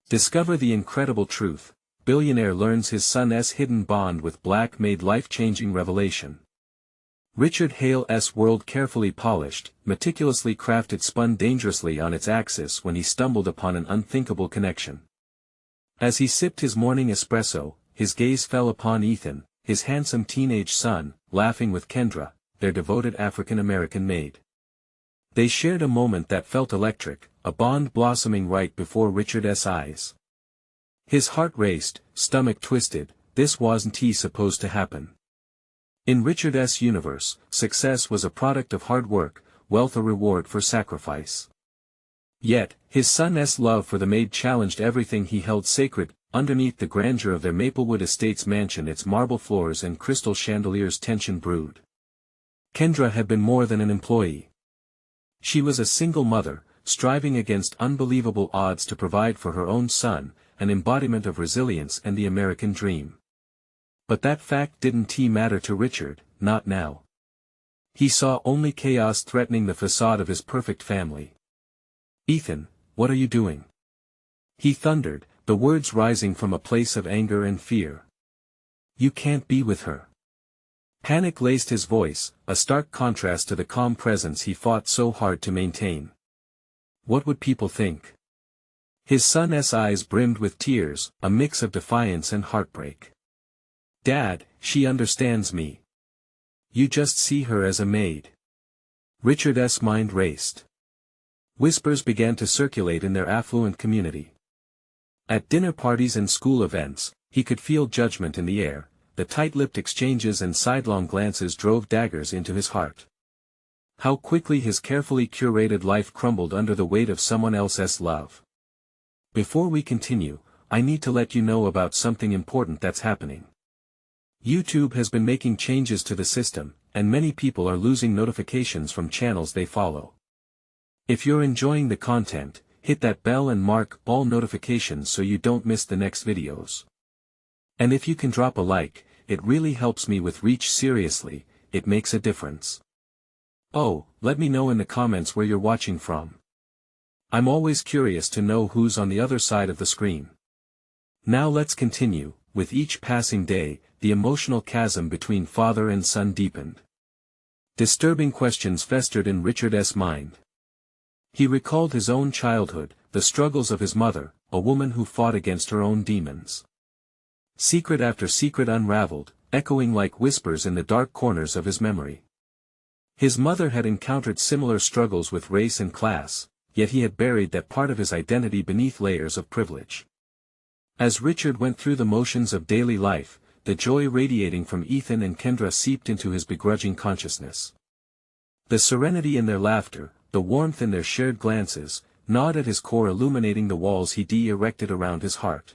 Discover the incredible truth. Billionaire learns his son's hidden bond with Black Maid, life-changing revelation. Richard Hale's world, carefully polished, meticulously crafted, spun dangerously on its axis when he stumbled upon an unthinkable connection. As he sipped his morning espresso, his gaze fell upon Ethan, his handsome teenage son, laughing with Kendra, their devoted African-American maid. They shared a moment that felt electric, a bond blossoming right before Richard's eyes. His heart raced, stomach twisted. This wasn't supposed to happen. In Richard's universe, success was a product of hard work, wealth a reward for sacrifice. Yet, his son's love for the maid challenged everything he held sacred. Underneath the grandeur of their Maplewood Estates mansion, its marble floors and crystal chandeliers, tension brewed. Kendra had been more than an employee. She was a single mother, striving against unbelievable odds to provide for her own son, an embodiment of resilience and the American dream. But that fact didn't matter to Richard, not now. He saw only chaos threatening the facade of his perfect family. "Ethan, what are you doing?" he thundered, the words rising from a place of anger and fear. "You can't be with her." Panic laced his voice, a stark contrast to the calm presence he fought so hard to maintain. "What would people think?" His son's eyes brimmed with tears, a mix of defiance and heartbreak. "Dad, she understands me. You just see her as a maid." Richard's mind raced. Whispers began to circulate in their affluent community. At dinner parties and school events, he could feel judgment in the air. The tight-lipped exchanges and sidelong glances drove daggers into his heart. How quickly his carefully curated life crumbled under the weight of someone else's love. Before we continue, I need to let you know about something important that's happening. YouTube has been making changes to the system, and many people are losing notifications from channels they follow. If you're enjoying the content, hit that bell and mark all notifications so you don't miss the next videos. And if you can drop a like, it really helps me with reach. Seriously, it makes a difference. Oh, let me know in the comments where you're watching from. I'm always curious to know who's on the other side of the screen. Now let's continue. With each passing day, the emotional chasm between father and son deepened. Disturbing questions festered in Richard's mind. He recalled his own childhood, the struggles of his mother, a woman who fought against her own demons. Secret after secret unraveled, echoing like whispers in the dark corners of his memory. His mother had encountered similar struggles with race and class, yet he had buried that part of his identity beneath layers of privilege. As Richard went through the motions of daily life, the joy radiating from Ethan and Kendra seeped into his begrudging consciousness. The serenity in their laughter, the warmth in their shared glances, gnawed at his core, illuminating the walls he erected around his heart.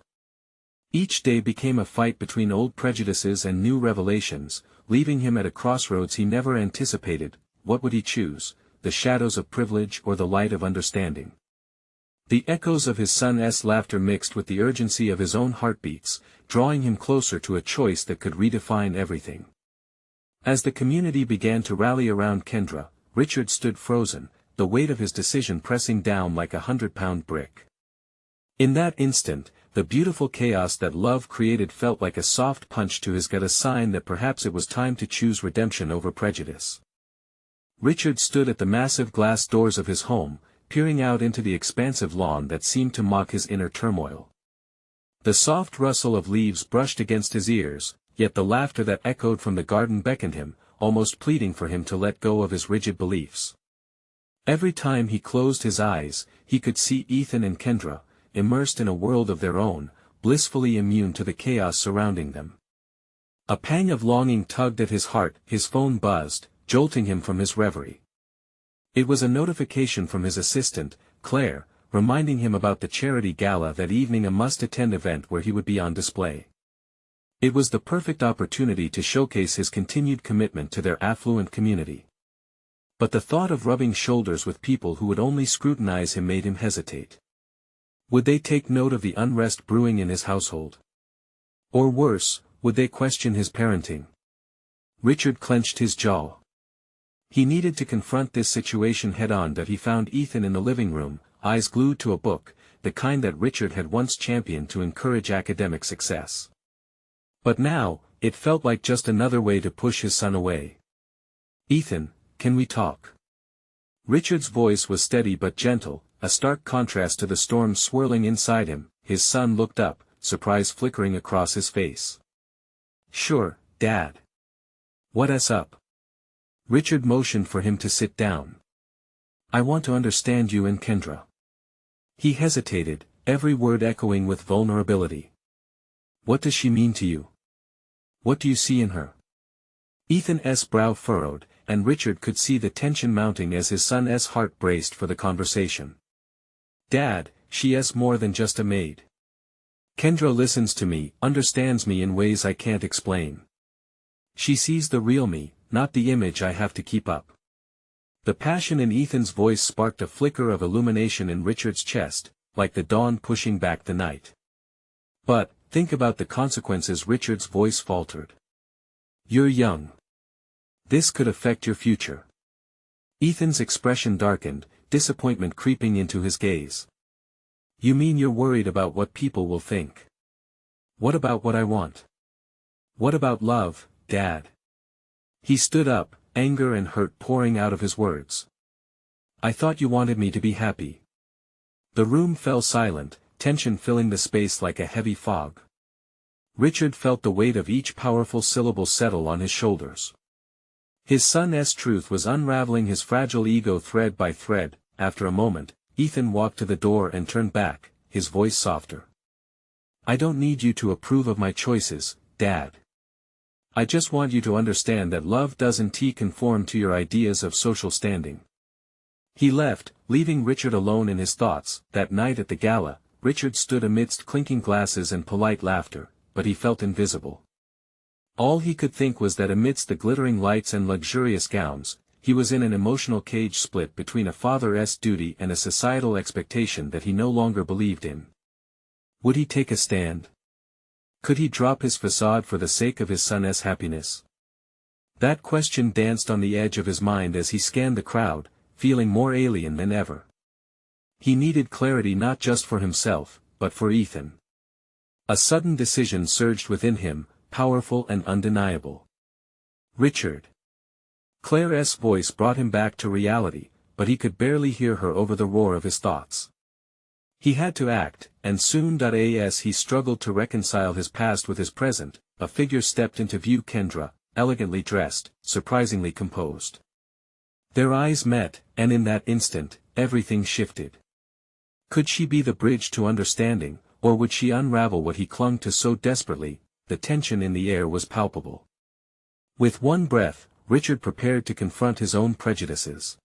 Each day became a fight between old prejudices and new revelations, leaving him at a crossroads he never anticipated. What would he choose, the shadows of privilege or the light of understanding? The echoes of his son's laughter mixed with the urgency of his own heartbeats, drawing him closer to a choice that could redefine everything. As the community began to rally around Kendra, Richard stood frozen, the weight of his decision pressing down like a 100-pound brick. In that instant, the beautiful chaos that love created felt like a soft punch to his gut, a sign that perhaps it was time to choose redemption over prejudice. Richard stood at the massive glass doors of his home, peering out into the expansive lawn that seemed to mock his inner turmoil. The soft rustle of leaves brushed against his ears, yet the laughter that echoed from the garden beckoned him, almost pleading for him to let go of his rigid beliefs. Every time he closed his eyes, he could see Ethan and Kendra, immersed in a world of their own, blissfully immune to the chaos surrounding them. A pang of longing tugged at his heart. His phone buzzed, jolting him from his reverie. It was a notification from his assistant, Claire, reminding him about the charity gala that evening, a must-attend event where he would be on display. It was the perfect opportunity to showcase his continued commitment to their affluent community. But the thought of rubbing shoulders with people who would only scrutinize him made him hesitate. Would they take note of the unrest brewing in his household? Or worse, would they question his parenting? Richard clenched his jaw. He needed to confront this situation head-on. That he found Ethan in the living room, eyes glued to a book, the kind that Richard had once championed to encourage academic success. But now, it felt like just another way to push his son away. "Ethan, can we talk?" Richard's voice was steady but gentle, a stark contrast to the storm swirling inside him. His son looked up, surprise flickering across his face. "Sure, Dad." "What's up?" Richard motioned for him to sit down. "I want to understand you and Kendra." He hesitated, every word echoing with vulnerability. "What does she mean to you? What do you see in her?" Ethan's brow furrowed, and Richard could see the tension mounting as his son's heart braced for the conversation. "Dad, she's more than just a maid. Kendra listens to me, understands me in ways I can't explain. She sees the real me, not the image I have to keep up." The passion in Ethan's voice sparked a flicker of illumination in Richard's chest, like the dawn pushing back the night. "But, think about the consequences." Richard's voice faltered. "You're young. This could affect your future." Ethan's expression darkened, disappointment creeping into his gaze. "You mean you're worried about what people will think? What about what I want? What about love, Dad?" He stood up, anger and hurt pouring out of his words. "I thought you wanted me to be happy." The room fell silent, tension filling the space like a heavy fog. Richard felt the weight of each powerful syllable settle on his shoulders. His son's truth was unraveling his fragile ego thread by thread. After a moment, Ethan walked to the door and turned back, his voice softer. "I don't need you to approve of my choices, Dad. I just want you to understand that love doesn't conform to your ideas of social standing." He left, leaving Richard alone in his thoughts. That night at the gala, Richard stood amidst clinking glasses and polite laughter, but he felt invisible. All he could think was that amidst the glittering lights and luxurious gowns, he was in an emotional cage split between a father's duty and a societal expectation that he no longer believed in. Would he take a stand? Could he drop his facade for the sake of his son's happiness? That question danced on the edge of his mind as he scanned the crowd, feeling more alien than ever. He needed clarity not just for himself, but for Ethan. A sudden decision surged within him, powerful and undeniable. "Richard." Claire's voice brought him back to reality, but he could barely hear her over the roar of his thoughts. He had to act, and soon. As he struggled to reconcile his past with his present, a figure stepped into view. Kendra, elegantly dressed, surprisingly composed. Their eyes met, and in that instant, everything shifted. Could she be the bridge to understanding, or would she unravel what he clung to so desperately? The tension in the air was palpable. With one breath, Richard prepared to confront his own prejudices.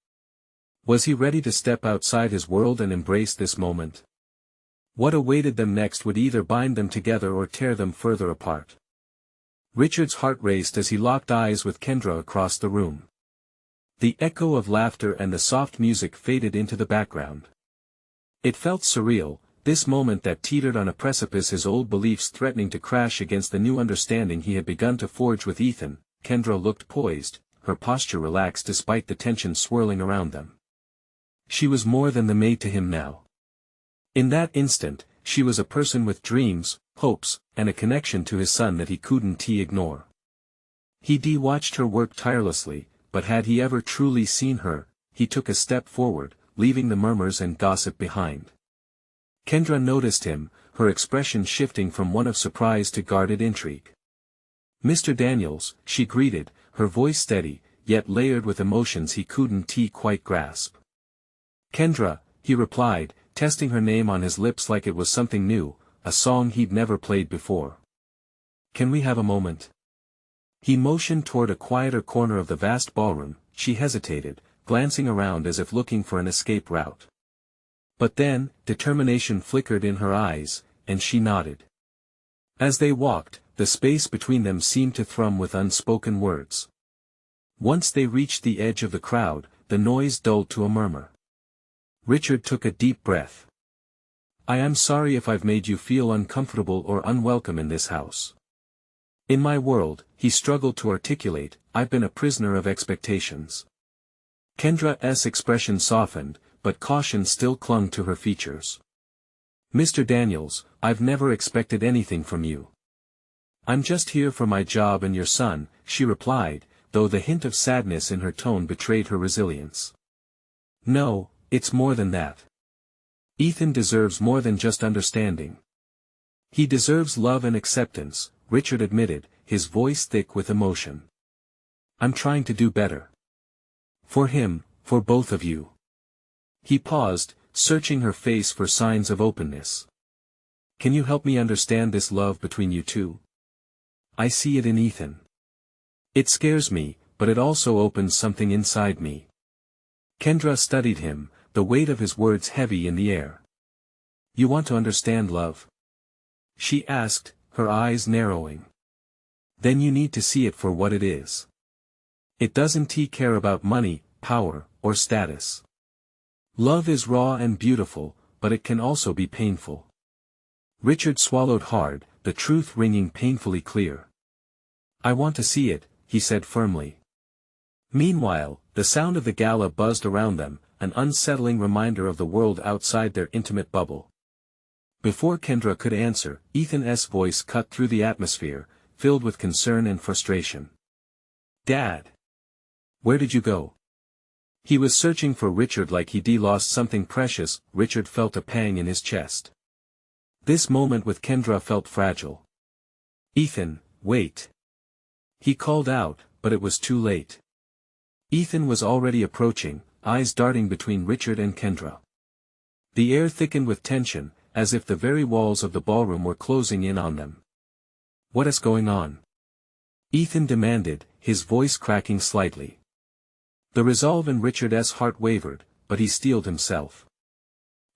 Was he ready to step outside his world and embrace this moment? What awaited them next would either bind them together or tear them further apart. Richard's heart raced as he locked eyes with Kendra across the room. The echo of laughter and the soft music faded into the background. It felt surreal, this moment that teetered on a precipice, his old beliefs threatening to crash against the new understanding he had begun to forge with Ethan. Kendra looked poised, her posture relaxed despite the tension swirling around them. She was more than the maid to him now. In that instant, she was a person with dreams, hopes, and a connection to his son that he couldn't ignore. He watched her work tirelessly, but had he ever truly seen her? He took a step forward, leaving the murmurs and gossip behind. Kendra noticed him, her expression shifting from one of surprise to guarded intrigue. "Mr. Daniels," she greeted, her voice steady, yet layered with emotions he couldn't quite grasp. "Kendra," he replied, testing her name on his lips like it was something new, a song he'd never played before. "Can we have a moment?" He motioned toward a quieter corner of the vast ballroom. She hesitated, glancing around as if looking for an escape route. But then, determination flickered in her eyes, and she nodded. As they walked, the space between them seemed to thrum with unspoken words. Once they reached the edge of the crowd, the noise dulled to a murmur. Richard took a deep breath. "I am sorry if I've made you feel uncomfortable or unwelcome in this house. In my world," he struggled to articulate, "I've been a prisoner of expectations." Kendra's expression softened, but caution still clung to her features. "Mr. Daniels, I've never expected anything from you. I'm just here for my job and your son," she replied, though the hint of sadness in her tone betrayed her resilience. "No, it's more than that. Ethan deserves more than just understanding. He deserves love and acceptance," Richard admitted, his voice thick with emotion. "I'm trying to do better. For him, for both of you." He paused, searching her face for signs of openness. "Can you help me understand this love between you two? I see it in Ethan. It scares me, but it also opens something inside me." Kendra studied him, the weight of his words heavy in the air. "You want to understand love?" she asked, her eyes narrowing. "Then you need to see it for what it is. It doesn't care about money, power, or status. Love is raw and beautiful, but it can also be painful." Richard swallowed hard, the truth ringing painfully clear. "I want to see it," he said firmly. Meanwhile, the sound of the gala buzzed around them, an unsettling reminder of the world outside their intimate bubble. Before Kendra could answer, Ethan's voice cut through the atmosphere, filled with concern and frustration. "Dad! Where did you go?" He was searching for Richard like he'd lost something precious. Richard felt a pang in his chest. This moment with Kendra felt fragile. "Ethan, wait!" he called out, but it was too late. Ethan was already approaching, eyes darting between Richard and Kendra. The air thickened with tension, as if the very walls of the ballroom were closing in on them. "What is going on?" Ethan demanded, his voice cracking slightly. The resolve in Richard's heart wavered, but he steeled himself.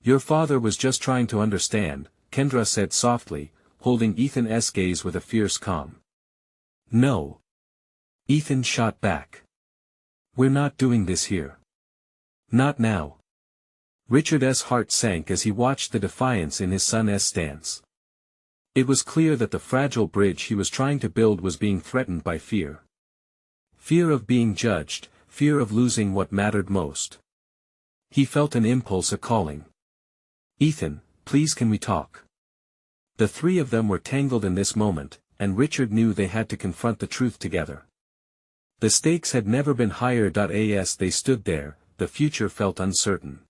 "Your father was just trying to understand," Kendra said softly, holding Ethan's gaze with a fierce calm. "No." Ethan shot back. "We're not doing this here. Not now." Richard's heart sank as he watched the defiance in his son's stance. It was clear that the fragile bridge he was trying to build was being threatened by fear. Fear of being judged, fear of losing what mattered most. He felt an impulse, a calling. "Ethan, please, can we talk?" The three of them were tangled in this moment, and Richard knew they had to confront the truth together. The stakes had never been higher. As they stood there, the future felt uncertain.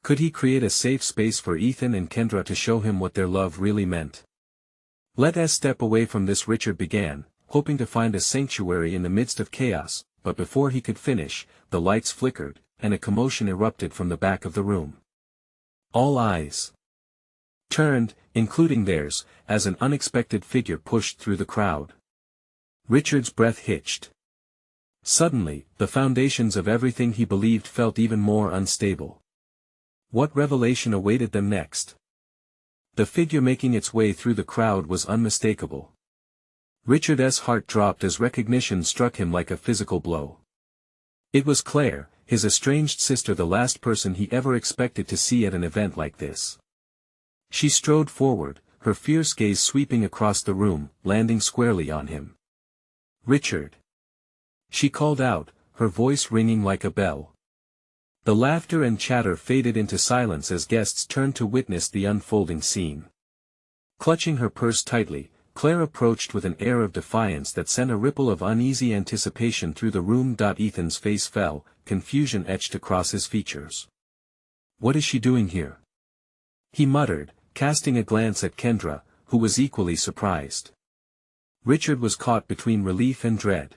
Could he create a safe space for Ethan and Kendra to show him what their love really meant? "Let us step away from this," Richard began, hoping to find a sanctuary in the midst of chaos, but before he could finish, the lights flickered, and a commotion erupted from the back of the room. All eyes turned, including theirs, as an unexpected figure pushed through the crowd. Richard's breath hitched. Suddenly, the foundations of everything he believed felt even more unstable. What revelation awaited them next? The figure making its way through the crowd was unmistakable. Richard's heart dropped as recognition struck him like a physical blow. It was Claire, his estranged sister, the last person he ever expected to see at an event like this. She strode forward, her fierce gaze sweeping across the room, landing squarely on him. "Richard!" she called out, her voice ringing like a bell. The laughter and chatter faded into silence as guests turned to witness the unfolding scene. Clutching her purse tightly, Claire approached with an air of defiance that sent a ripple of uneasy anticipation through the room. Ethan's face fell, confusion etched across his features. "What is she doing here?" he muttered, casting a glance at Kendra, who was equally surprised. Richard was caught between relief and dread.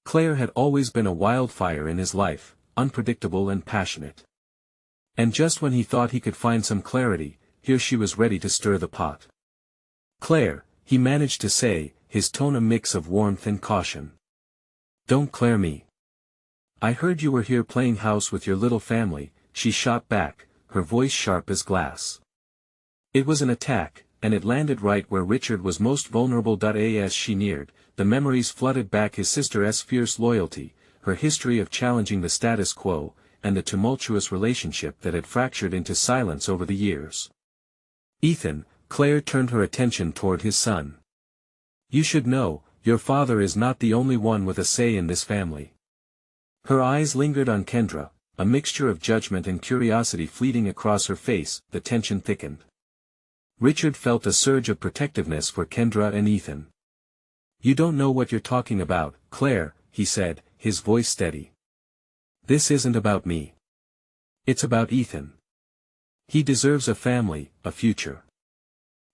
Claire had always been a wildfire in his life, unpredictable and passionate. And just when he thought he could find some clarity, here she was ready to stir the pot. "Claire," he managed to say, his tone a mix of warmth and caution. "Don't Claire me. I heard you were here playing house with your little family," she shot back, her voice sharp as glass. It was an attack, and it landed right where Richard was most vulnerable. As she neared, the memories flooded back: his sister's fierce loyalty, her history of challenging the status quo, and the tumultuous relationship that had fractured into silence over the years. "Ethan," Claire turned her attention toward his son. "You should know, your father is not the only one with a say in this family." Her eyes lingered on Kendra, a mixture of judgment and curiosity fleeting across her face. The tension thickened. Richard felt a surge of protectiveness for Kendra and Ethan. "You don't know what you're talking about, Claire," he said, his voice steady. "This isn't about me. It's about Ethan. He deserves a family, a future."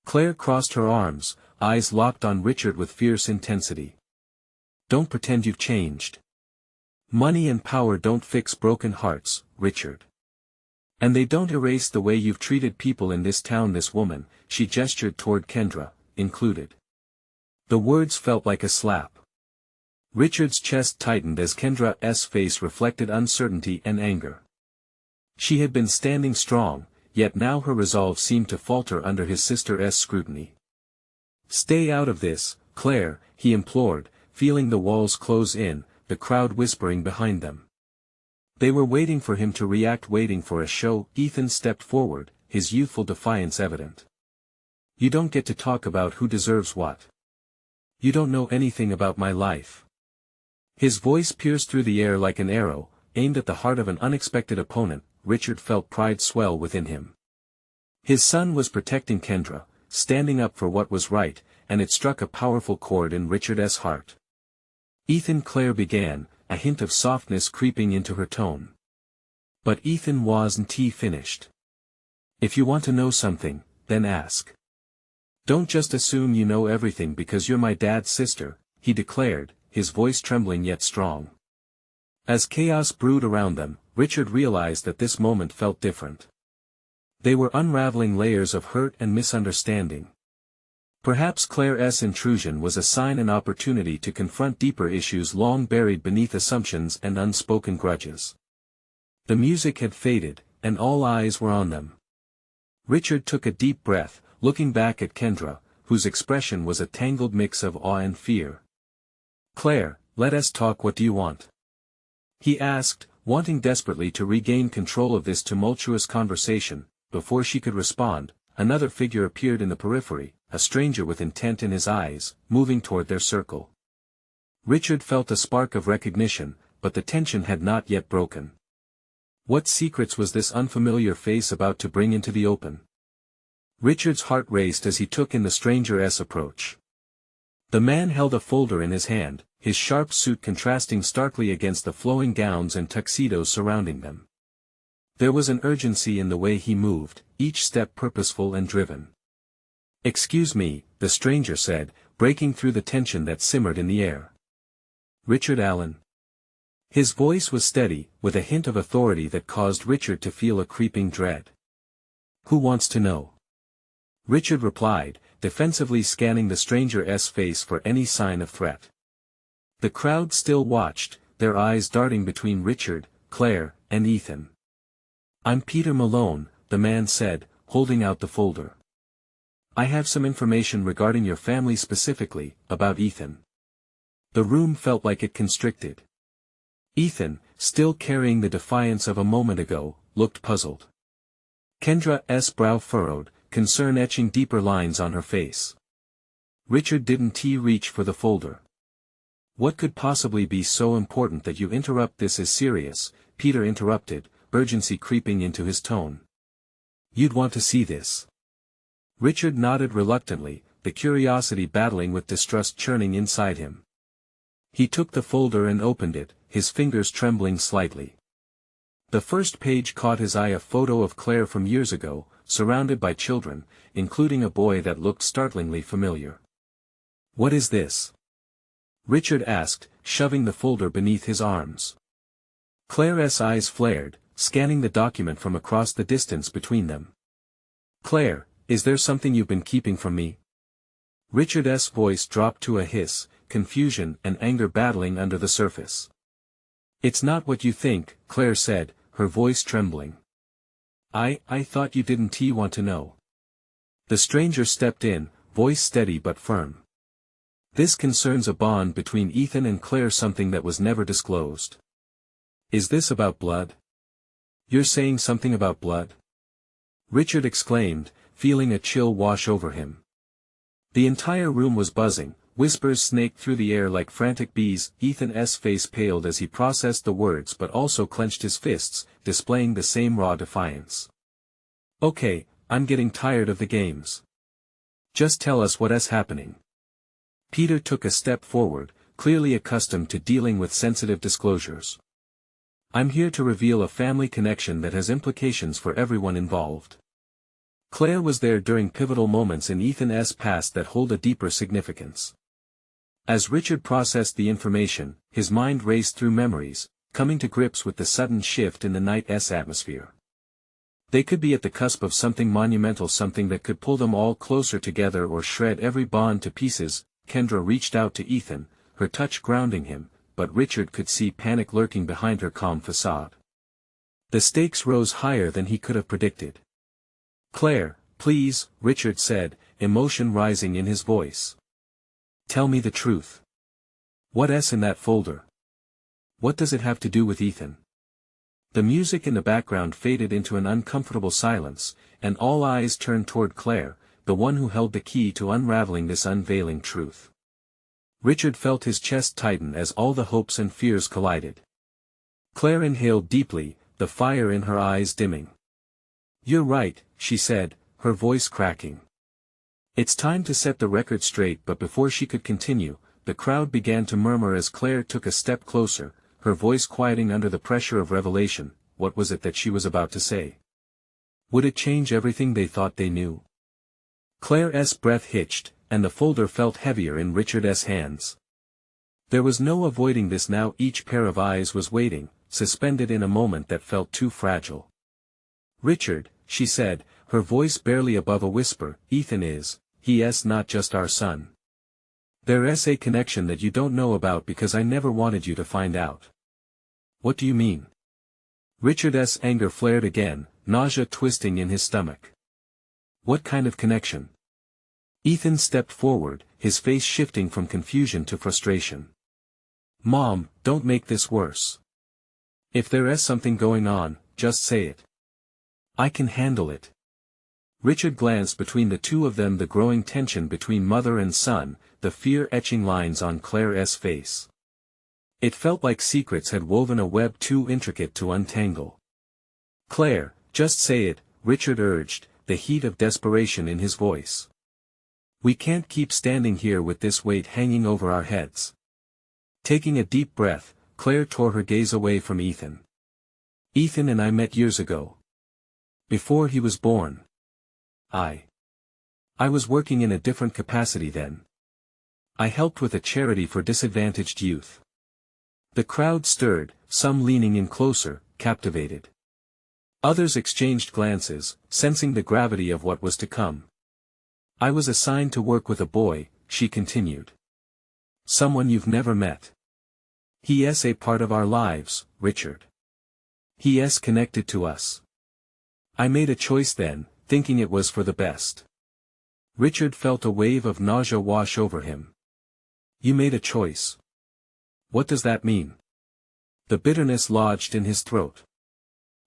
Claire crossed her arms, eyes locked on Richard with fierce intensity. "Don't pretend you've changed. Money and power don't fix broken hearts, Richard. And they don't erase the way you've treated people in this town." This woman, she gestured toward Kendra, included. The words felt like a slap. Richard's chest tightened as Kendra's face reflected uncertainty and anger. She had been standing strong, yet now her resolve seemed to falter under his sister's scrutiny. "Stay out of this, Claire," he implored, feeling the walls close in, the crowd whispering behind them. They were waiting for him to react, waiting for a show. Ethan stepped forward, his youthful defiance evident. "You don't get to talk about who deserves what. You don't know anything about my life." His voice pierced through the air like an arrow, aimed at the heart of an unexpected opponent. Richard felt pride swell within him. His son was protecting Kendra, standing up for what was right, and it struck a powerful chord in Richard's heart. "Ethan," Claire began, a hint of softness creeping into her tone. But Ethan wasn't finished. "If you want to know something, then ask. Don't just assume you know everything because you're my dad's sister," he declared, his voice trembling yet strong. As chaos brewed around them, Richard realized that this moment felt different. They were unraveling layers of hurt and misunderstanding. Perhaps Claire's intrusion was a sign, an opportunity to confront deeper issues long buried beneath assumptions and unspoken grudges. The music had faded, and all eyes were on them. Richard took a deep breath, looking back at Kendra, whose expression was a tangled mix of awe and fear. "Claire, let us talk. What do you want?" he asked, wanting desperately to regain control of this tumultuous conversation. Before she could respond, another figure appeared in the periphery, a stranger with intent in his eyes, moving toward their circle. Richard felt a spark of recognition, but the tension had not yet broken. What secrets was this unfamiliar face about to bring into the open? Richard's heart raced as he took in the stranger's approach. The man held a folder in his hand, his sharp suit contrasting starkly against the flowing gowns and tuxedos surrounding them. There was an urgency in the way he moved, each step purposeful and driven. "Excuse me," the stranger said, breaking through the tension that simmered in the air. "Richard Allen." His voice was steady, with a hint of authority that caused Richard to feel a creeping dread. "Who wants to know?" Richard replied, defensively scanning the stranger's face for any sign of threat. The crowd still watched, their eyes darting between Richard, Claire, and Ethan. "I'm Peter Malone," the man said, holding out the folder. "I have some information regarding your family, specifically, about Ethan." The room felt like it constricted. Ethan, still carrying the defiance of a moment ago, looked puzzled. Kendra's brow furrowed, concern etching deeper lines on her face. Richard didn't reach for the folder. "What could possibly be so important that you interrupt? This is serious," Peter interrupted, urgency creeping into his tone. "You'd want to see this." Richard nodded reluctantly, the curiosity battling with distrust churning inside him. He took the folder and opened it, his fingers trembling slightly. The first page caught his eye, a photo of Claire from years ago, surrounded by children, including a boy that looked startlingly familiar. "What is this?" Richard asked, shoving the folder beneath his arms. Claire's eyes flared, scanning the document from across the distance between them. "Claire, is there something you've been keeping from me?" Richard's voice dropped to a hiss, confusion and anger battling under the surface. "It's not what you think," Claire said, her voice trembling. I thought you didn't want to know." The stranger stepped in, voice steady but firm. "This concerns a bond between Ethan and Claire, something that was never disclosed." "Is this about blood?" "You're saying something about blood?" Richard exclaimed, feeling a chill wash over him. The entire room was buzzing, Whispers snaked through the air like frantic bees. Ethan's face paled as he processed the words but also clenched his fists, displaying the same raw defiance. Okay, I'm getting tired of the games. Just tell us what's happening. Peter took a step forward, clearly accustomed to dealing with sensitive disclosures. I'm here to reveal a family connection that has implications for everyone involved. Claire was there during pivotal moments in Ethan's past that hold a deeper significance. As Richard processed the information, his mind raced through memories, coming to grips with the sudden shift in the night's atmosphere. They could be at the cusp of something monumental, something that could pull them all closer together or shred every bond to pieces. Kendra reached out to Ethan, her touch grounding him, but Richard could see panic lurking behind her calm facade. The stakes rose higher than he could have predicted. Claire, please, Richard said, emotion rising in his voice. Tell me the truth. What's in that folder? What does it have to do with Ethan? The music in the background faded into an uncomfortable silence, and all eyes turned toward Claire, the one who held the key to unraveling this unveiling truth. Richard felt his chest tighten as all the hopes and fears collided. Claire inhaled deeply, the fire in her eyes dimming. You're right, she said, her voice cracking. It's time to set the record straight, but before she could continue, the crowd began to murmur as Claire took a step closer, her voice quieting under the pressure of revelation. What was it that she was about to say? Would it change everything they thought they knew? Claire's breath hitched, and the folder felt heavier in Richard's hands. There was no avoiding this now. Each pair of eyes was waiting, suspended in a moment that felt too fragile. Richard, she said, her voice barely above a whisper, he's not just our son. There's a connection that you don't know about because I never wanted you to find out. What do you mean? Richard's anger flared again, nausea twisting in his stomach. What kind of connection? Ethan stepped forward, his face shifting from confusion to frustration. Mom, don't make this worse. If there's something going on, just say it. I can handle it. Richard glanced between the two of them, the growing tension between mother and son, the fear etching lines on Claire's face. It felt like secrets had woven a web too intricate to untangle. Claire, just say it, Richard urged, the heat of desperation in his voice. We can't keep standing here with this weight hanging over our heads. Taking a deep breath, Claire tore her gaze away from Ethan. Ethan and I met years ago. Before he was born. I was working in a different capacity then. I helped with a charity for disadvantaged youth. The crowd stirred, some leaning in closer, captivated. Others exchanged glances, sensing the gravity of what was to come. I was assigned to work with a boy, she continued. Someone you've never met. He's a part of our lives, Richard. He's connected to us. I made a choice then, thinking it was for the best. Richard felt a wave of nausea wash over him. You made a choice. What does that mean? The bitterness lodged in his throat.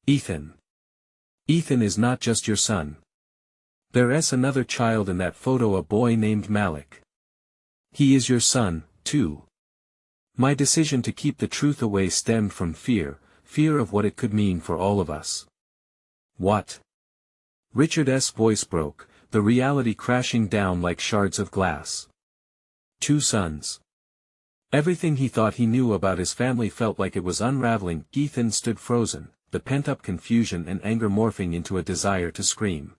Ethan. Ethan is not just your son. There's another child in that photo, a boy named Malik. He is your son, too. My decision to keep the truth away stemmed from fear of what it could mean for all of us. What? Richard's voice broke, the reality crashing down like shards of glass. 2 sons. Everything he thought he knew about his family felt like it was unraveling. Ethan stood frozen, the pent-up confusion and anger morphing into a desire to scream.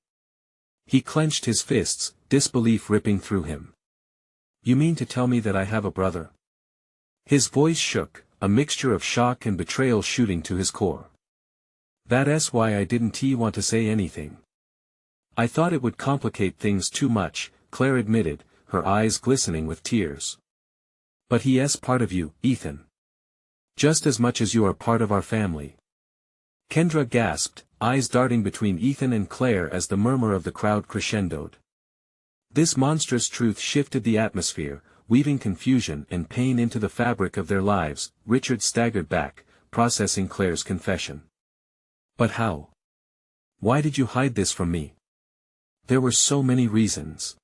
He clenched his fists, disbelief ripping through him. You mean to tell me that I have a brother? His voice shook, a mixture of shock and betrayal shooting to his core. That's why I didn't want to say anything. I thought it would complicate things too much, Claire admitted, her eyes glistening with tears. But he's part of you, Ethan. Just as much as you are part of our family. Kendra gasped, eyes darting between Ethan and Claire as the murmur of the crowd crescendoed. This monstrous truth shifted the atmosphere, weaving confusion and pain into the fabric of their lives. Richard staggered back, processing Claire's confession. But how? Why did you hide this from me? There were so many reasons.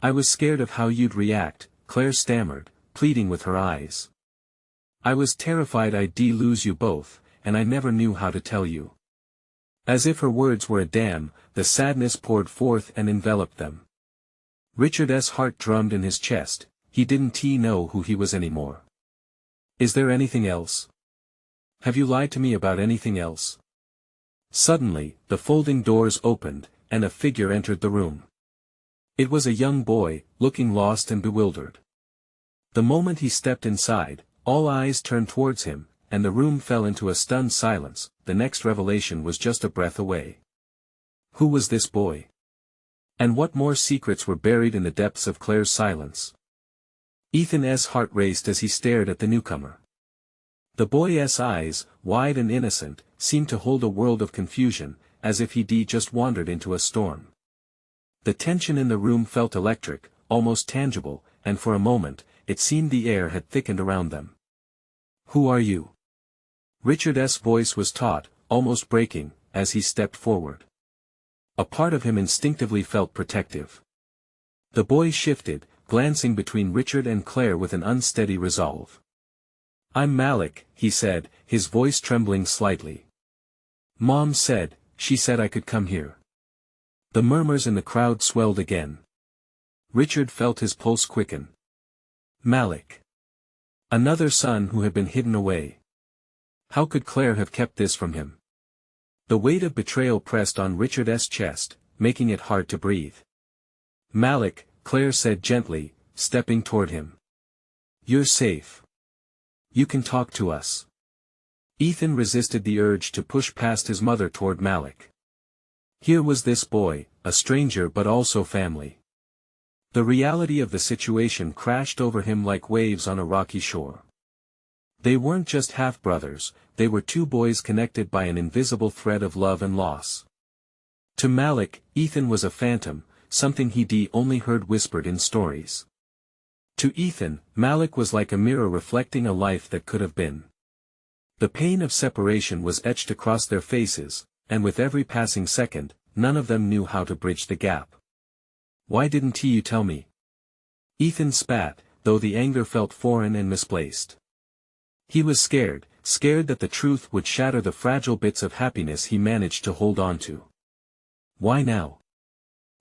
I was scared of how you'd react, Claire stammered, pleading with her eyes. I was terrified I'd lose you both, and I never knew how to tell you. As if her words were a dam, the sadness poured forth and enveloped them. Richard's heart drummed in his chest, he didn't know who he was anymore. Is there anything else? Have you lied to me about anything else? Suddenly, the folding doors opened, and a figure entered the room. It was a young boy, looking lost and bewildered. The moment he stepped inside, all eyes turned towards him, and the room fell into a stunned silence. The next revelation was just a breath away. Who was this boy? And what more secrets were buried in the depths of Claire's silence? Ethan's heart raced as he stared at the newcomer. The boy's eyes, wide and innocent, seemed to hold a world of confusion, as if he'd just wandered into a storm. The tension in the room felt electric, almost tangible, and for a moment, it seemed the air had thickened around them. Who are you? Richard's voice was taut, almost breaking, as he stepped forward. A part of him instinctively felt protective. The boy shifted, glancing between Richard and Claire with an unsteady resolve. I'm Malik, he said, his voice trembling slightly. Mom said, she said I could come here. The murmurs in the crowd swelled again. Richard felt his pulse quicken. Malik. Another son who had been hidden away. How could Claire have kept this from him? The weight of betrayal pressed on Richard's chest, making it hard to breathe. Malik, Claire said gently, stepping toward him. You're safe. You can talk to us. Ethan resisted the urge to push past his mother toward Malik. Here was this boy, a stranger but also family. The reality of the situation crashed over him like waves on a rocky shore. They weren't just half-brothers, they were two boys connected by an invisible thread of love and loss. To Malik, Ethan was a phantom, something he'd only heard whispered in stories. To Ethan, Malik was like a mirror reflecting a life that could have been. The pain of separation was etched across their faces, and with every passing second, none of them knew how to bridge the gap. Why didn't you tell me? Ethan spat, though the anger felt foreign and misplaced. He was scared that the truth would shatter the fragile bits of happiness he managed to hold on to. Why now?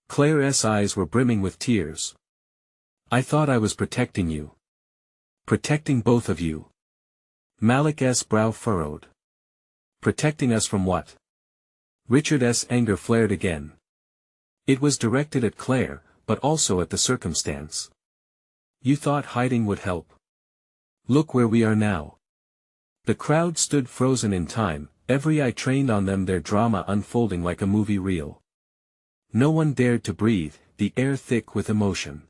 Claire's eyes were brimming with tears. I thought I was protecting you. Protecting both of you. Malik's brow furrowed. Protecting us from what? Richard's anger flared again. It was directed at Claire, but also at the circumstance. You thought hiding would help. Look where we are now. The crowd stood frozen in time, every eye trained on them, their drama unfolding like a movie reel. No one dared to breathe, the air thick with emotion.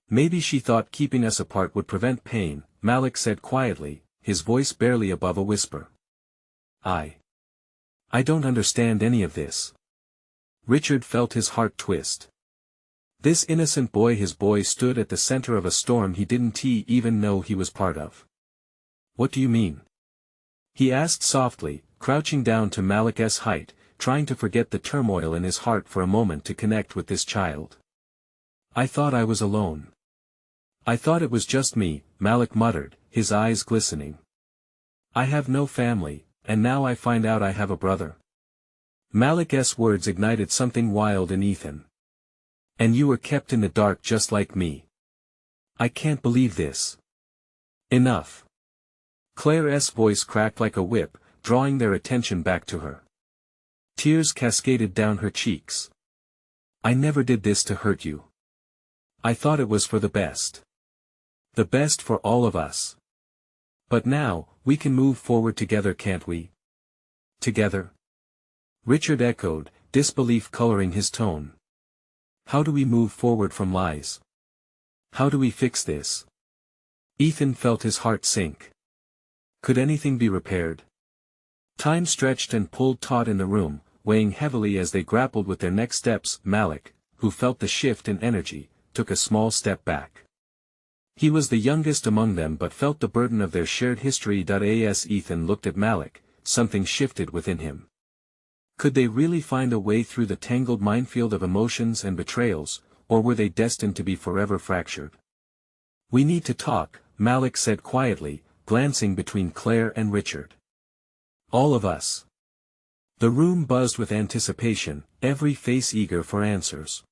Maybe she thought keeping us apart would prevent pain, Malik said quietly, his voice barely above a whisper. I don't understand any of this. Richard felt his heart twist. This innocent boy, his boy, stood at the center of a storm he didn't even know he was part of. What do you mean? He asked softly, crouching down to Malik's height, trying to forget the turmoil in his heart for a moment to connect with this child. I thought I was alone. I thought it was just me, Malik muttered, his eyes glistening. I have no family, and now I find out I have a brother. Malik's words ignited something wild in Ethan. And you were kept in the dark just like me. I can't believe this. Enough. Claire's voice cracked like a whip, drawing their attention back to her. Tears cascaded down her cheeks. I never did this to hurt you. I thought it was for the best. The best for all of us. But now, we can move forward together, can't we? Together? Richard echoed, disbelief coloring his tone. How do we move forward from lies? How do we fix this? Ethan felt his heart sink. Could anything be repaired? Time stretched and pulled taut in the room, weighing heavily as they grappled with their next steps. Malik, who felt the shift in energy, took a small step back. He was the youngest among them but felt the burden of their shared history. As Ethan looked at Malik, something shifted within him. Could they really find a way through the tangled minefield of emotions and betrayals, or were they destined to be forever fractured? "We need to talk," Malik said quietly, glancing between Claire and Richard. "All of us." The room buzzed with anticipation, every face eager for answers.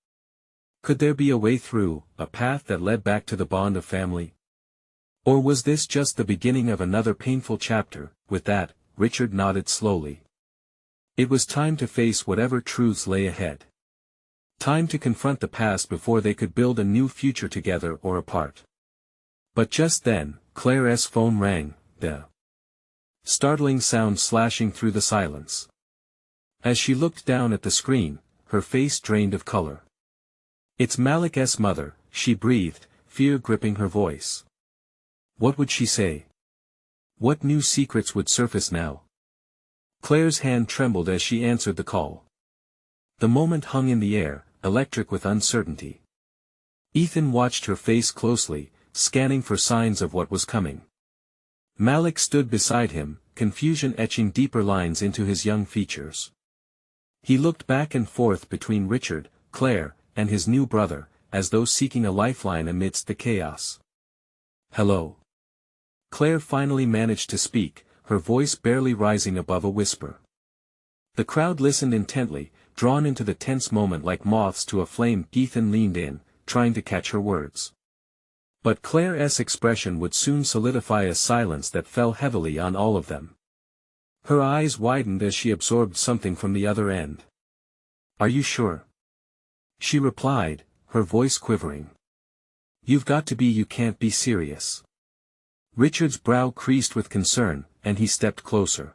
Could there be a way through, a path that led back to the bond of family? Or was this just the beginning of another painful chapter? With that, Richard nodded slowly. It was time to face whatever truths lay ahead. Time to confront the past before they could build a new future together or apart. But just then, Claire's phone rang, the startling sound slashing through the silence. As she looked down at the screen, her face drained of color. "It's Malik's mother," she breathed, fear gripping her voice. What would she say? What new secrets would surface now? Claire's hand trembled as she answered the call. The moment hung in the air, electric with uncertainty. Ethan watched her face closely, scanning for signs of what was coming. Malik stood beside him, confusion etching deeper lines into his young features. He looked back and forth between Richard, Claire, and his new brother, as though seeking a lifeline amidst the chaos. "Hello." Claire finally managed to speak, her voice barely rising above a whisper. The crowd listened intently, drawn into the tense moment like moths to a flame. Ethan leaned in, trying to catch her words. But Claire's expression would soon solidify a silence that fell heavily on all of them. Her eyes widened as she absorbed something from the other end. "Are you sure?" she replied, her voice quivering. "You've got to be. You can't be serious." Richard's brow creased with concern, and he stepped closer.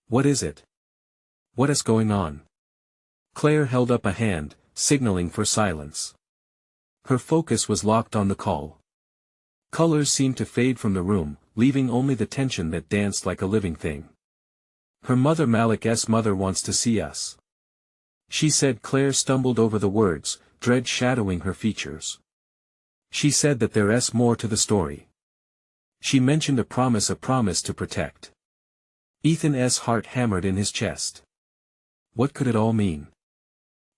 "What is it? What is going on?" Claire held up a hand, signaling for silence. Her focus was locked on the call. Colors seemed to fade from the room, leaving only the tension that danced like a living thing. "Her mother, Malik's mother, wants to see us," she said. Claire stumbled over the words, dread shadowing her features. "She said that there's more to the story. She mentioned a promise to protect." Ethan's heart hammered in his chest. What could it all mean?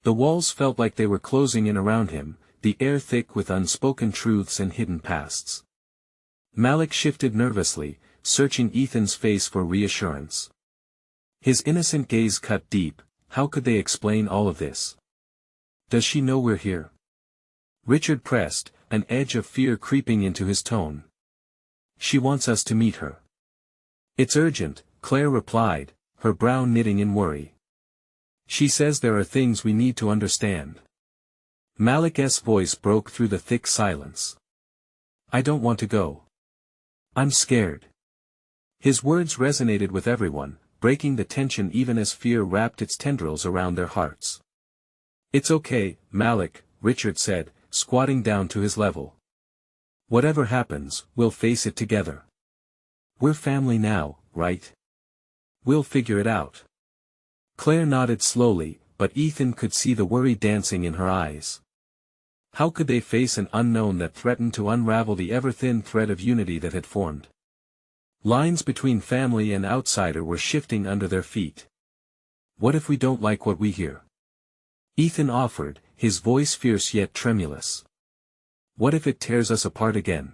The walls felt like they were closing in around him, the air thick with unspoken truths and hidden pasts. Malik shifted nervously, searching Ethan's face for reassurance. His innocent gaze cut deep. How could they explain all of this? "Does she know we're here?" Richard pressed, an edge of fear creeping into his tone. "She wants us to meet her." "It's urgent," Claire replied, her brow knitting in worry. "She says there are things we need to understand." Malik's voice broke through the thick silence. "I don't want to go. I'm scared." His words resonated with everyone, breaking the tension even as fear wrapped its tendrils around their hearts. "It's okay, Malik," Richard said, squatting down to his level. "Whatever happens, we'll face it together. We're family now, right? We'll figure it out." Claire nodded slowly, but Ethan could see the worry dancing in her eyes. How could they face an unknown that threatened to unravel the ever-thin thread of unity that had formed? Lines between family and outsider were shifting under their feet. "What if we don't like what we hear?" Ethan offered, his voice fierce yet tremulous. "What if it tears us apart again?"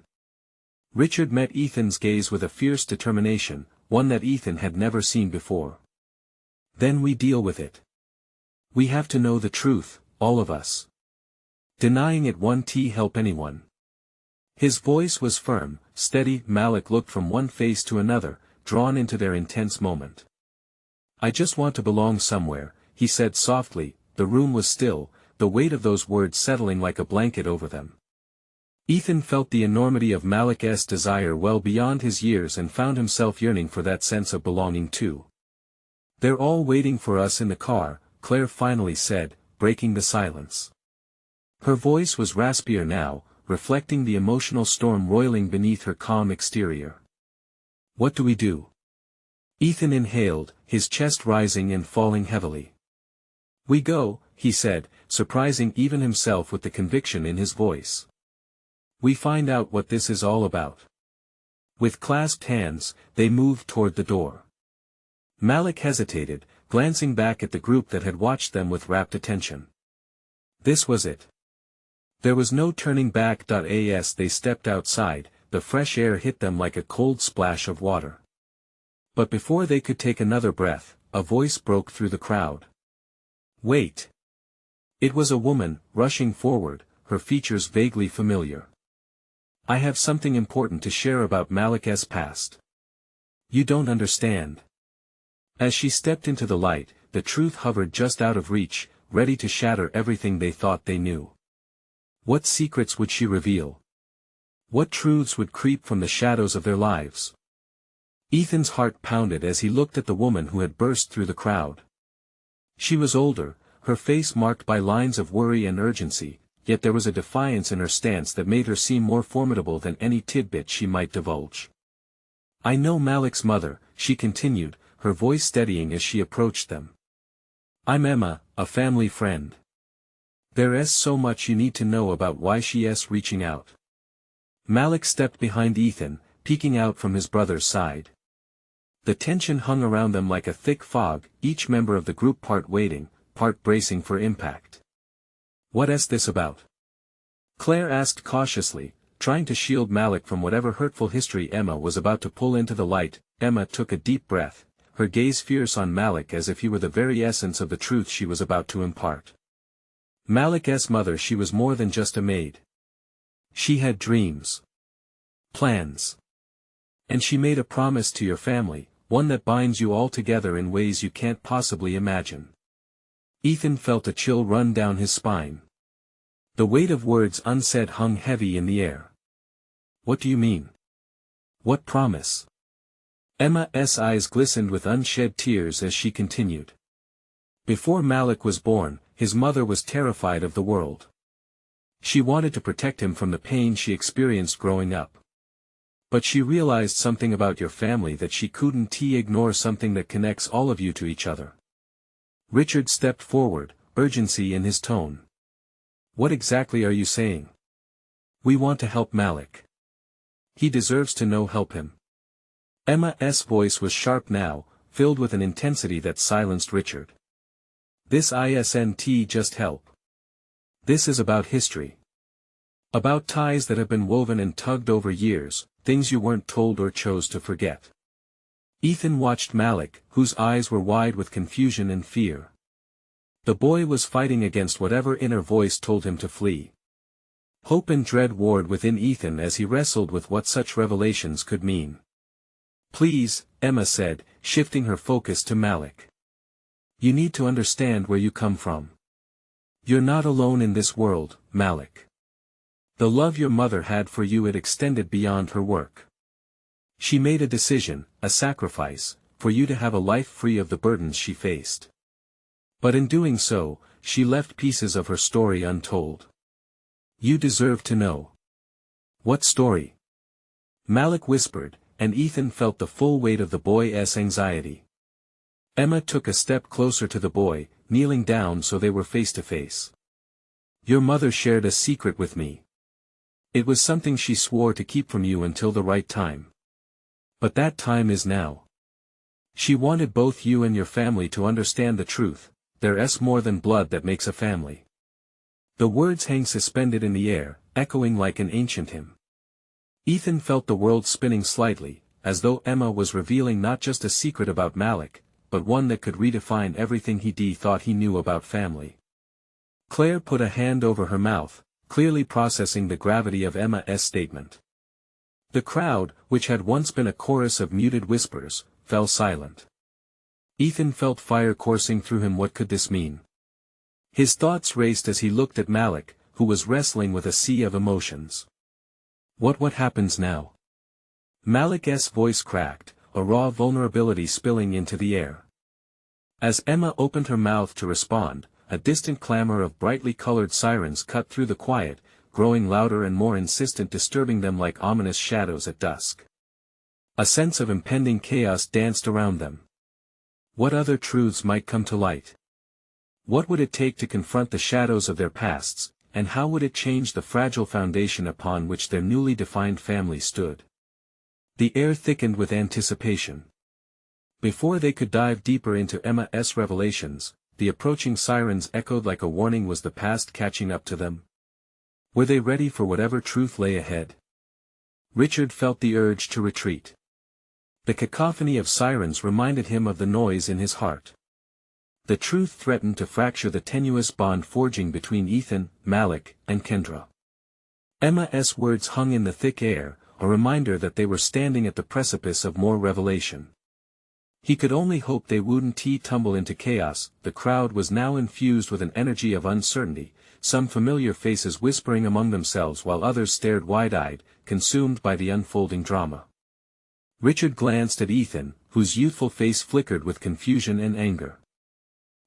Richard met Ethan's gaze with a fierce determination, one that Ethan had never seen before. "Then we deal with it. We have to know the truth, all of us. Denying it won't help anyone." His voice was firm, steady. Malik looked from one face to another, drawn into their intense moment. "I just want to belong somewhere," he said softly. The room was still, the weight of those words settling like a blanket over them. Ethan felt the enormity of Malik's desire well beyond his years and found himself yearning for that sense of belonging too. "They're all waiting for us in the car," Claire finally said, breaking the silence. Her voice was raspier now, reflecting the emotional storm roiling beneath her calm exterior. "What do we do?" Ethan inhaled, his chest rising and falling heavily. "We go," he said, surprising even himself with the conviction in his voice. "We find out what this is all about." With clasped hands, they moved toward the door. Malik hesitated, glancing back at the group that had watched them with rapt attention. This was it. There was no turning back. As they stepped outside, the fresh air hit them like a cold splash of water. But before they could take another breath, a voice broke through the crowd. Wait! It was a woman, rushing forward, her features vaguely familiar. I have something important to share about Malik's past. You don't understand. As she stepped into the light, the truth hovered just out of reach, ready to shatter everything they thought they knew. What secrets would she reveal? What truths would creep from the shadows of their lives? Ethan's heart pounded as he looked at the woman who had burst through the crowd. She was older, her face marked by lines of worry and urgency, yet there was a defiance in her stance that made her seem more formidable than any tidbit she might divulge. I know Malik's mother, she continued, her voice steadying as she approached them. I'm Emma, a family friend. There's so much you need to know about why she's reaching out. Malik stepped behind Ethan, peeking out from his brother's side. The tension hung around them like a thick fog, each member of the group part waiting, part bracing for impact. What's this about? Claire asked cautiously, trying to shield Malik from whatever hurtful history Emma was about to pull into the light. Emma took a deep breath, her gaze fierce on Malik as if he were the very essence of the truth she was about to impart. Malik's mother, she was more than just a maid. She had dreams. Plans. And she made a promise to your family, one that binds you all together in ways you can't possibly imagine. Ethan felt a chill run down his spine. The weight of words unsaid hung heavy in the air. What do you mean? What promise? Emma's eyes glistened with unshed tears as she continued. Before Malik was born, his mother was terrified of the world. She wanted to protect him from the pain she experienced growing up. But she realized something about your family that she couldn't ignore, something that connects all of you to each other. Richard stepped forward, urgency in his tone. What exactly are you saying? We want to help Malik. He deserves to know. Help him. Emma's voice was sharp now, filled with an intensity that silenced Richard. This isn't just help. This is about history. About ties that have been woven and tugged over years, things you weren't told or chose to forget. Ethan watched Malik, whose eyes were wide with confusion and fear. The boy was fighting against whatever inner voice told him to flee. Hope and dread warred within Ethan as he wrestled with what such revelations could mean. Please, Emma said, shifting her focus to Malik. You need to understand where you come from. You're not alone in this world, Malik. The love your mother had for you, it extended beyond her work. She made a decision, a sacrifice, for you to have a life free of the burdens she faced. But in doing so, she left pieces of her story untold. You deserve to know. What story? Malik whispered, and Ethan felt the full weight of the boy's anxiety. Emma took a step closer to the boy, kneeling down so they were face to face. Your mother shared a secret with me. It was something she swore to keep from you until the right time. But that time is now. She wanted both you and your family to understand the truth. There's more than blood that makes a family. The words hang suspended in the air, echoing like an ancient hymn. Ethan felt the world spinning slightly, as though Emma was revealing not just a secret about Malik, but one that could redefine everything he thought he knew about family. Claire put a hand over her mouth, clearly processing the gravity of Emma's statement. The crowd, which had once been a chorus of muted whispers, fell silent. Ethan felt fire coursing through him. What could this mean? His thoughts raced as he looked at Malik, who was wrestling with a sea of emotions. What happens now? Malik's voice cracked, a raw vulnerability spilling into the air. As Emma opened her mouth to respond, a distant clamor of brightly colored sirens cut through the quiet, growing louder and more insistent, disturbing them like ominous shadows at dusk. A sense of impending chaos danced around them. What other truths might come to light? What would it take to confront the shadows of their pasts, and how would it change the fragile foundation upon which their newly defined family stood? The air thickened with anticipation. Before they could dive deeper into Emma's revelations, the approaching sirens echoed like a warning. Was the past catching up to them? Were they ready for whatever truth lay ahead? Richard felt the urge to retreat. The cacophony of sirens reminded him of the noise in his heart. The truth threatened to fracture the tenuous bond forging between Ethan, Malik, and Kendra. Emma's words hung in the thick air, a reminder that they were standing at the precipice of more revelation. He could only hope they wouldn't tumble into chaos. The crowd was now infused with an energy of uncertainty, some familiar faces whispering among themselves while others stared wide-eyed, consumed by the unfolding drama. Richard glanced at Ethan, whose youthful face flickered with confusion and anger.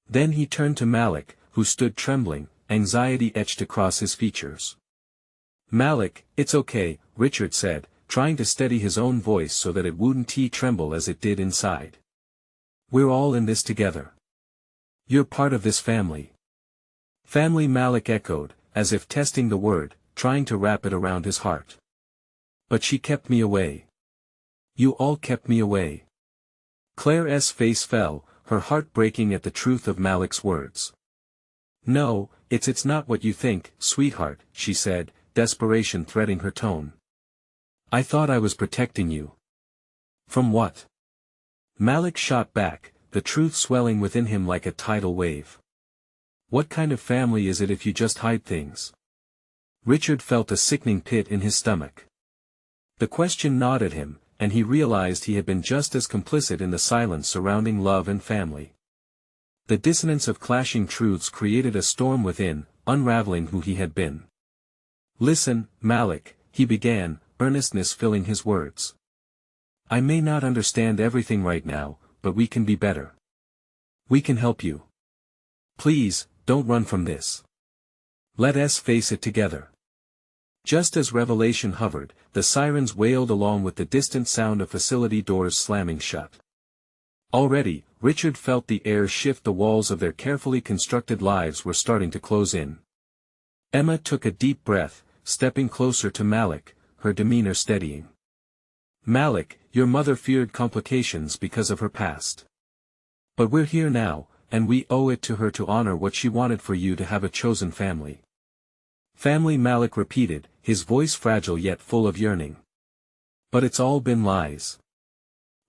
Then he turned to Malik, who stood trembling, anxiety etched across his features. "Malik, it's okay," Richard said, trying to steady his own voice so that it wouldn't tremble as it did inside. "We're all in this together. You're part of this family." "Family," Malik echoed, as if testing the word, trying to wrap it around his heart. "But she kept me away. You all kept me away." Claire's face fell, her heart breaking at the truth of Malik's words. "No, it's not what you think, sweetheart," she said, desperation threading her tone. "I thought I was protecting you." "From what?" Malik shot back, the truth swelling within him like a tidal wave. "What kind of family is it if you just hide things?" Richard felt a sickening pit in his stomach. The question gnawed at him, and he realized he had been just as complicit in the silence surrounding love and family. The dissonance of clashing truths created a storm within, unraveling who he had been. "Listen, Malik," he began, earnestness filling his words. "I may not understand everything right now, but we can be better. We can help you. Please, don't run from this. Let us face it together." Just as revelation hovered, the sirens wailed along with the distant sound of facility doors slamming shut. Already, Richard felt the air shift. The walls of their carefully constructed lives were starting to close in. Emma took a deep breath, stepping closer to Malik, her demeanor steadying. "Malik, your mother feared complications because of her past. But we're here now, and we owe it to her to honor what she wanted for you to have a chosen family." "Family," Malik repeated, his voice fragile yet full of yearning. "But it's all been lies."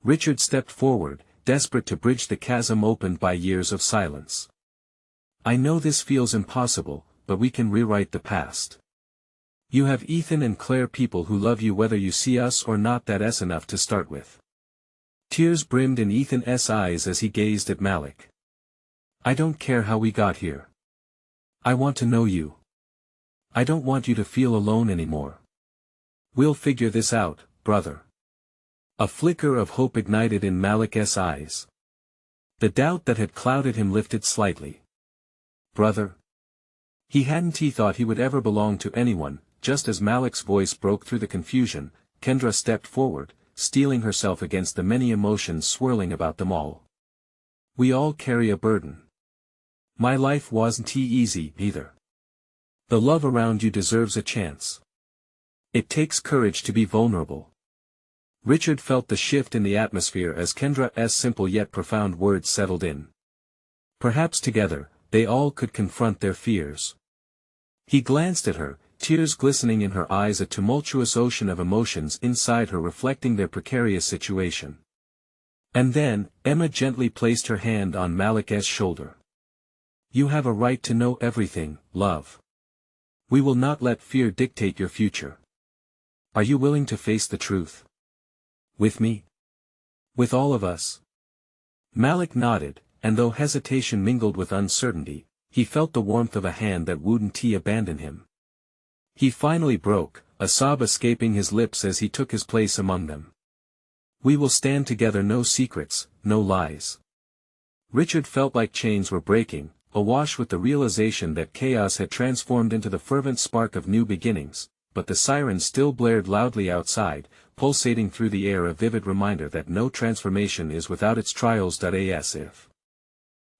Richard stepped forward, desperate to bridge the chasm opened by years of silence. "I know this feels impossible, but we can rewrite the past. You have Ethan and Claire, people who love you whether you see us or not. That's enough to start with." Tears brimmed in Ethan's eyes as he gazed at Malik. "I don't care how we got here. I want to know you. I don't want you to feel alone anymore. We'll figure this out, brother." A flicker of hope ignited in Malik's eyes. The doubt that had clouded him lifted slightly. "Brother?" He thought he would ever belong to anyone. Just as Malik's voice broke through the confusion, Kendra stepped forward, steeling herself against the many emotions swirling about them all. "We all carry a burden. My life wasn't easy either. The love around you deserves a chance. It takes courage to be vulnerable." Richard felt the shift in the atmosphere as Kendra's simple yet profound words settled in. Perhaps together, they all could confront their fears. He glanced at her, tears glistening in her eyes, a tumultuous ocean of emotions inside her reflecting their precarious situation. And then, Emma gently placed her hand on Malik's shoulder. "You have a right to know everything, love. We will not let fear dictate your future. Are you willing to face the truth? With me? With all of us?" Malik nodded, and though hesitation mingled with uncertainty, he felt the warmth of a hand that wouldn't abandon him. He finally broke, a sob escaping his lips as he took his place among them. "We will stand together, no secrets, no lies." Richard felt like chains were breaking, awash with the realization that chaos had transformed into the fervent spark of new beginnings, but the sirens still blared loudly outside, pulsating through the air, a vivid reminder that no transformation is without its trials. As if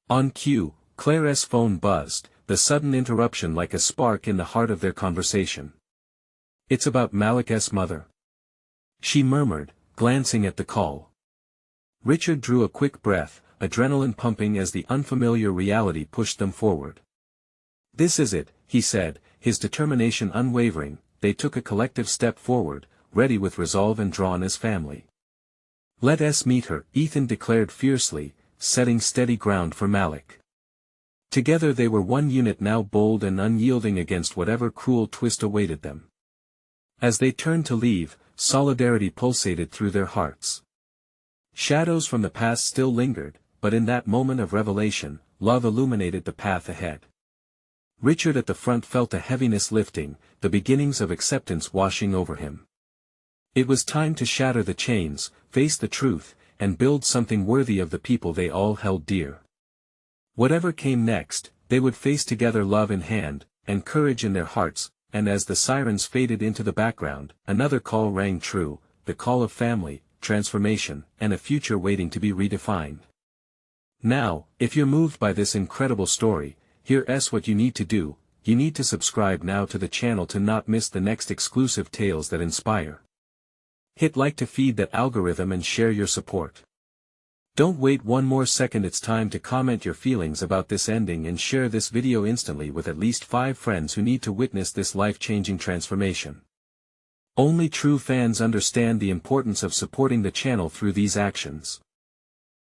on cue, Claire's phone buzzed, the sudden interruption like a spark in the heart of their conversation. "It's about Malik's mother," she murmured, glancing at the call. Richard drew a quick breath, adrenaline pumping as the unfamiliar reality pushed them forward. "This is it," he said, his determination unwavering, they took a collective step forward, ready with resolve and drawn as family. "Let us meet her," Ethan declared fiercely, setting steady ground for Malik. Together they were one unit now, bold and unyielding against whatever cruel twist awaited them. As they turned to leave, solidarity pulsated through their hearts. Shadows from the past still lingered, but in that moment of revelation, love illuminated the path ahead. Richard at the front felt a heaviness lifting, the beginnings of acceptance washing over him. It was time to shatter the chains, face the truth, and build something worthy of the people they all held dear. Whatever came next, they would face together, love in hand, and courage in their hearts, and as the sirens faded into the background, another call rang true, the call of family, transformation, and a future waiting to be redefined. Now, if you're moved by this incredible story, here's what you need to do: you need to subscribe now to the channel to not miss the next exclusive tales that inspire. Hit like to feed that algorithm and share your support. Don't wait one more second, it's time to comment your feelings about this ending and share this video instantly with at least 5 friends who need to witness this life-changing transformation. Only true fans understand the importance of supporting the channel through these actions.